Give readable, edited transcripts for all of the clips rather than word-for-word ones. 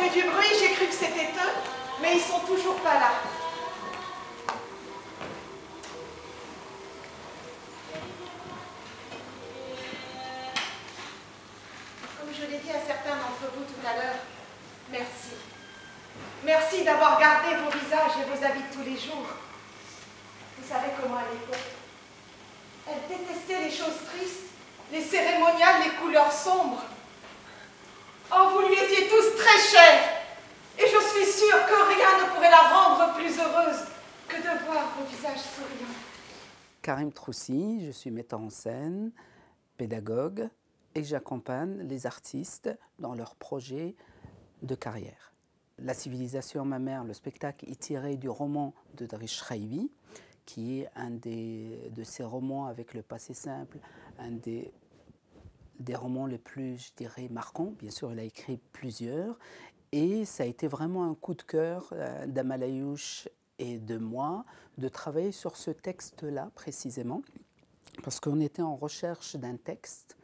entendu du bruit, j'ai cru que c'était eux, mais ils sont toujours pas là. Comme je l'ai dit à certains d'entre vous tout à l'heure, merci. Merci d'avoir gardé vos visages et vos habits de tous les jours. Vous savez comment elle était. Elle détestait les choses tristes, les cérémoniales, les couleurs sombres. Oh, vous lui étiez tous très chers. Et je suis sûre que rien ne pourrait la rendre plus heureuse que de voir vos visages souriants. Karim Troussi, je suis metteur en scène, pédagogue, et j'accompagne les artistes dans leurs projets de carrière. La civilisation, ma mère, le spectacle est tiré du roman de Driss Chaibi, qui est un de ses romans avec le passé simple, un des romans les plus, je dirais, marquants. Bien sûr, il a écrit plusieurs. Et ça a été vraiment un coup de cœur d'Amal Ayouch et de moi de travailler sur ce texte-là précisément, parce qu'on était en recherche d'un texte,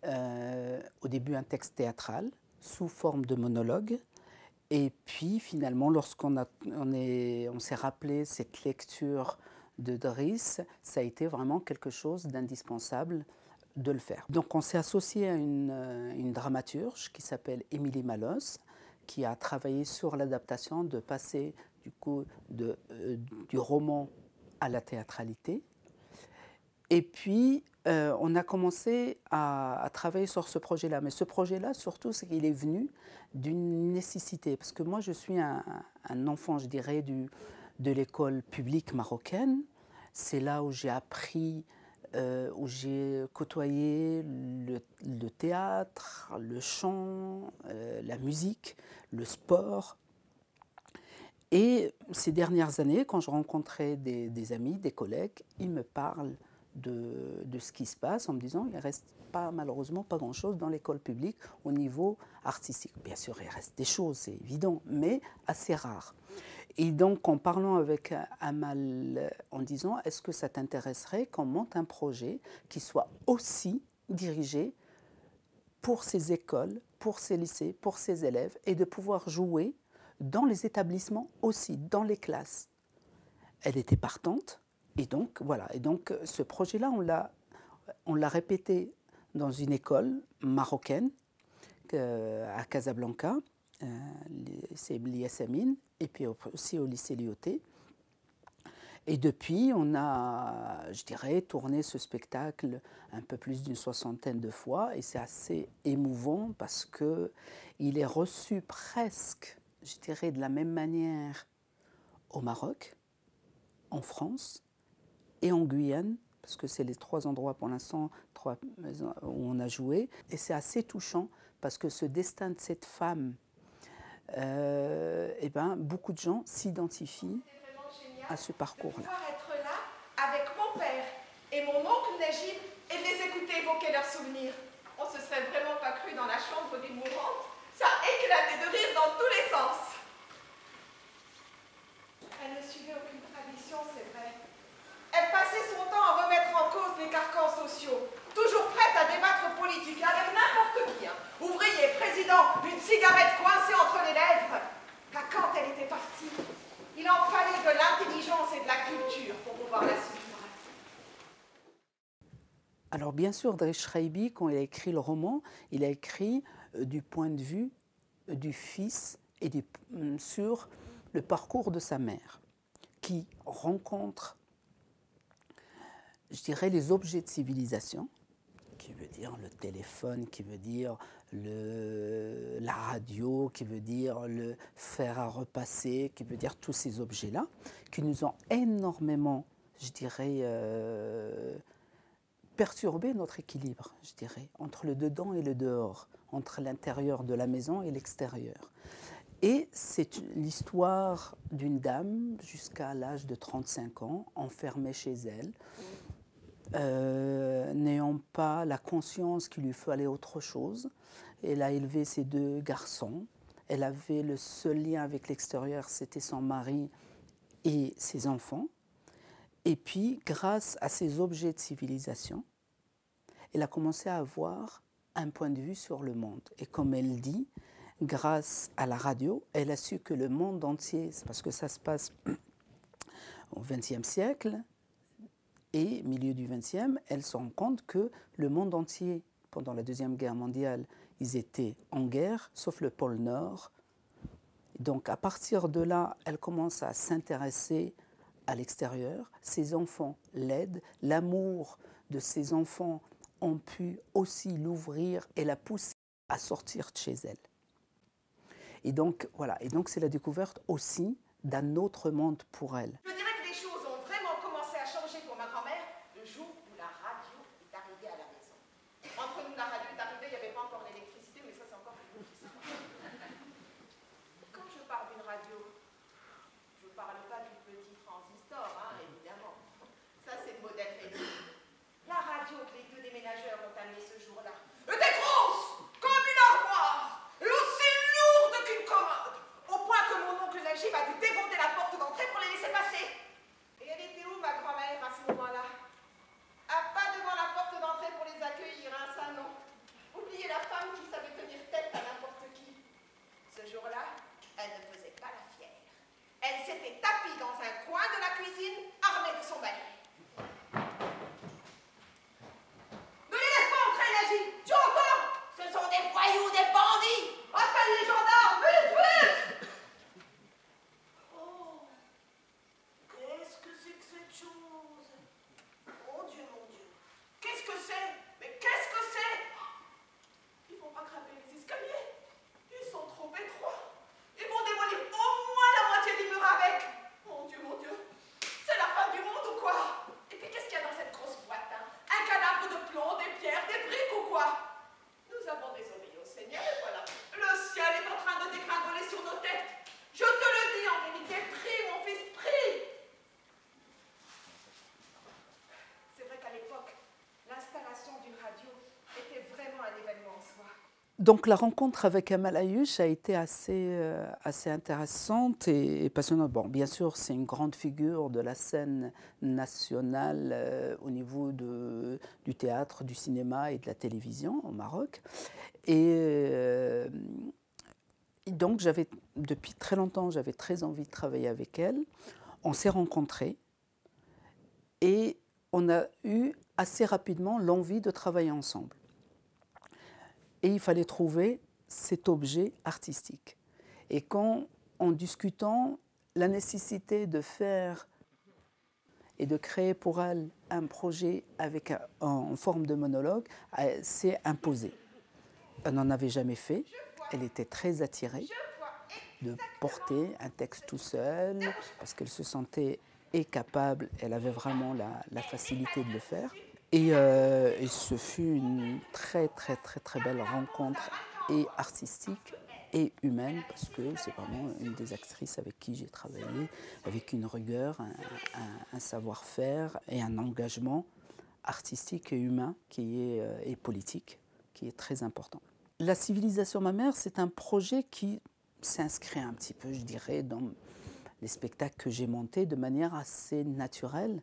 au début un texte théâtral, sous forme de monologue. Et puis finalement, lorsqu'on s'est rappelé cette lecture de Driss, ça a été vraiment quelque chose d'indispensable de le faire. Donc on s'est associé à une dramaturge qui s'appelle Émilie Malos, qui a travaillé sur l'adaptation de passer du coup du roman à la théâtralité. Et puis on a commencé à travailler sur ce projet-là. Mais ce projet-là, surtout, c'est qu'il est venu d'une nécessité. Parce que moi, je suis un enfant, je dirais, de l'école publique marocaine. C'est là où j'ai appris, où j'ai côtoyé le théâtre, le chant, la musique, le sport. Et ces dernières années, quand je rencontrais des amis, des collègues, ils me parlent de ce qui se passe en me disant il ne reste pas, malheureusement pas grand-chose dans l'école publique au niveau artistique. Bien sûr, il reste des choses, c'est évident, mais assez rare. Et donc, en parlant avec Amal, en disant est-ce que ça t'intéresserait qu'on monte un projet qui soit aussi dirigé pour ces écoles, pour ces lycées, pour ces élèves, et de pouvoir jouer dans les établissements aussi, dans les classes. Elle était partante. Et donc, voilà. Et donc, ce projet-là, on l'a répété dans une école marocaine à Casablanca, c'est l'IS Amine, et puis aussi au lycée Lyautey. Et depuis, on a, je dirais, tourné ce spectacle un peu plus d'une soixantaine de fois, et c'est assez émouvant parce qu'il est reçu presque, je dirais, de la même manière au Maroc, en France, et en Guyane, parce que c'est les trois endroits pour l'instant où on a joué. Et c'est assez touchant, parce que ce destin de cette femme, beaucoup de gens s'identifient à ce parcours-là. Pouvoir être là avec mon père et mon oncle Najib et de les écouter évoquer leurs souvenirs. On se serait vraiment pas cru dans la chambre des mourantes. Ça éclatait de rire dans tous les sens. Elle ne suivait aucune tradition, c'est vrai. Elle passait son temps à remettre en cause les carcans sociaux, toujours prête à débattre politique avec n'importe qui. Ouvrier, président, une cigarette coincée entre les lèvres. Quand elle était partie, il en fallait de l'intelligence et de la culture pour pouvoir la suivre. Alors bien sûr, Driss Chaibi, quand il a écrit le roman, il a écrit du point de vue du fils et sur le parcours de sa mère, qui rencontre, je dirais, les objets de civilisation, qui veut dire le téléphone, qui veut dire la radio, qui veut dire le fer à repasser, qui veut dire tous ces objets-là, qui nous ont énormément, je dirais, perturbé notre équilibre, je dirais, entre le dedans et le dehors, entre l'intérieur de la maison et l'extérieur. Et c'est l'histoire d'une dame jusqu'à l'âge de 35 ans, enfermée chez elle, n'ayant pas la conscience qu'il lui fallait autre chose. Elle a élevé ses deux garçons. Elle avait le seul lien avec l'extérieur, c'était son mari et ses enfants. Et puis, grâce à ces objets de civilisation, elle a commencé à avoir un point de vue sur le monde. Et comme elle dit, grâce à la radio, elle a su que le monde entier, c'est parce que ça se passe au XXe siècle et milieu du XXe, elle se rend compte que le monde entier, pendant la Deuxième Guerre mondiale, ils étaient en guerre, sauf le pôle Nord. Donc à partir de là, elle commence à s'intéresser à l'extérieur. Ses enfants l'aident. L'amour de ses enfants ont pu aussi l'ouvrir et la pousser à sortir de chez elle. Et donc voilà, et donc c'est la découverte aussi d'un autre monde pour elle. Je dirais que les choses ont vraiment commencé à changer pour ma grand-mère le jour où la radio est arrivée à la maison. Entre nous, la radio est arrivée, il n'y avait pas encore l'électricité, mais ça c'est encore une autre histoire. Quand je parle d'une radio, je ne parle pas du petit transistor, hein, évidemment. Ça c'est le modèle réduit. La radio que les deux déménageurs ont amenée ce jour-là était grosse, comme une armoire, et aussi lourde qu'une commode, au point que mon oncle Najib a dû dégonter la porte d'entrée pour les laisser passer. Et elle était où, ma grand-mère, à ce moment-là? Pas devant la porte d'entrée pour les accueillir, hein, ça non. Oubliez la femme qui savait tenir tête à n'importe qui. Ce jour-là, elle ne faisait pas la fière. Elle s'était tapie dans un coin de la cuisine, armée de son balai. Ne les laisse pas entrer, Najib! Tu entends? Ce sont des voyous, des bandits! Appelle les gendarmes, vite, vite! Oh, qu'est-ce que c'est que cette chose? Mon Dieu, mon Dieu. Qu'est-ce que c'est? Mais qu'est-ce que c'est? Ils vont pas grimper les escaliers. Ils sont trop étroits. Ils vont démolir au moins la moitié du mur avec. Mon Dieu, mon Dieu. C'est la fin du monde ou quoi? Et puis qu'est-ce qu'il y a dans cette grosse boîte, hein? Un cadavre de plomb, des pierres, des briques ou quoi? Nous avons désobéi au Seigneur et voilà. Le ciel est en train de dégringoler sur nos têtes. Je te le dis en vérité, prie mon fils, prie. C'est vrai qu'à l'époque, l'installation d'une radio était vraiment un événement en soi. Donc la rencontre avec Amal Ayouch a été assez intéressante et passionnante. Bon, bien sûr, c'est une grande figure de la scène nationale au niveau du théâtre, du cinéma et de la télévision au Maroc. Et donc depuis très longtemps, j'avais très envie de travailler avec elle. On s'est rencontrés et on a eu assez rapidement l'envie de travailler ensemble. Et il fallait trouver cet objet artistique. Et en discutant, la nécessité de faire et de créer pour elle un projet en forme de monologue s'est imposée. Elle n'en avait jamais fait. Elle était très attirée de porter un texte tout seul, parce qu'elle se sentait capable, elle avait vraiment la facilité de le faire. Et ce fut une très très très très belle rencontre et artistique et humaine, parce que c'est vraiment une des actrices avec qui j'ai travaillé, avec une rigueur, un savoir-faire et un engagement artistique et humain et politique qui est très important. La civilisation ma mère, c'est un projet qui s'inscrit un petit peu, je dirais, dans les spectacles que j'ai montés de manière assez naturelle,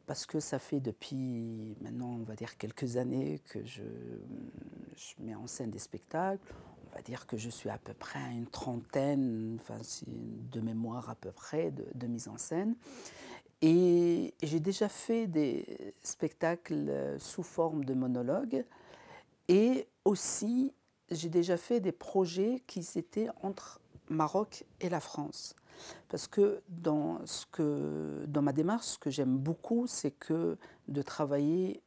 parce que ça fait depuis maintenant, on va dire, quelques années que je mets en scène des spectacles. On va dire que je suis à peu près à une trentaine, enfin, de mémoire à peu près, de mise en scène. Et j'ai déjà fait des spectacles sous forme de monologue. Et aussi, j'ai déjà fait des projets qui étaient entre Maroc et la France. Parce que dans ma démarche, ce que j'aime beaucoup, c'est que de travailler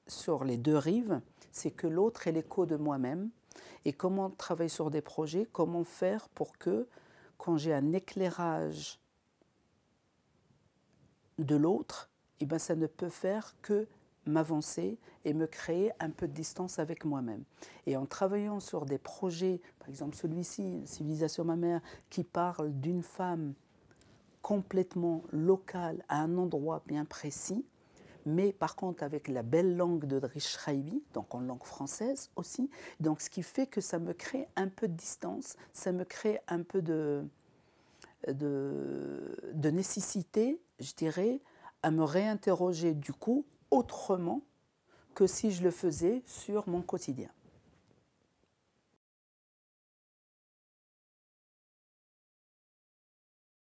sur les deux rives, c'est que l'autre est l'écho de moi-même. Et comment travailler sur des projets, comment faire pour que, quand j'ai un éclairage de l'autre, eh ben, ça ne peut faire que m'avancer et me créer un peu de distance avec moi-même. Et en travaillant sur des projets, par exemple celui-ci, Civilisation ma mère, qui parle d'une femme complètement locale à un endroit bien précis, mais par contre avec la belle langue de Driss Chaibi, donc en langue française aussi, donc ce qui fait que ça me crée un peu de distance, ça me crée un peu de nécessité, je dirais, à me réinterroger du coup autrement que si je le faisais sur mon quotidien.